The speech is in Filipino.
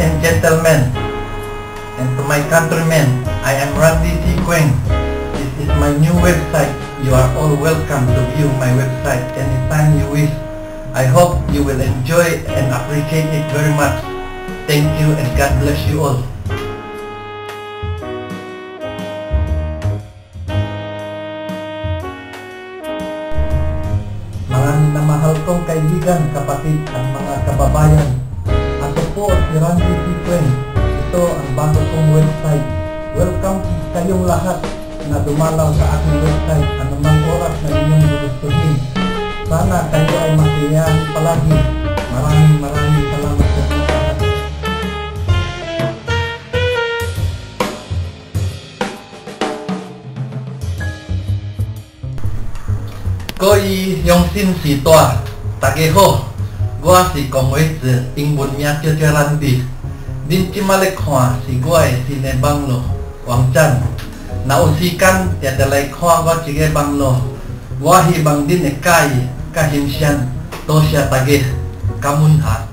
and gentlemen, and to my countrymen, I am Randy C. Queng. This is my new website. You are all welcome to view my website anytime you wish. I hope you will enjoy and appreciate it very much. Thank you and God bless you all. Maraming na mahal kong kaibigan, kapatid, at mga kababayan. Ako po si Randy C. Queng. Ito ang bago kong website. Welcome kayong lahat na dumalaw sa aking website anumang oras na inyong gugustuhin. Sana kayo ay masiyahan palagi. Maraming salamat sa lahat. Tôi用心是大，大家好，我是讲话子英文名叫做Randy。恁今仔咧看是我的新的网络网站，若有时间定定来看我这个网络。我希望恁会介意、甲欣赏，多谢大家，感恩哈。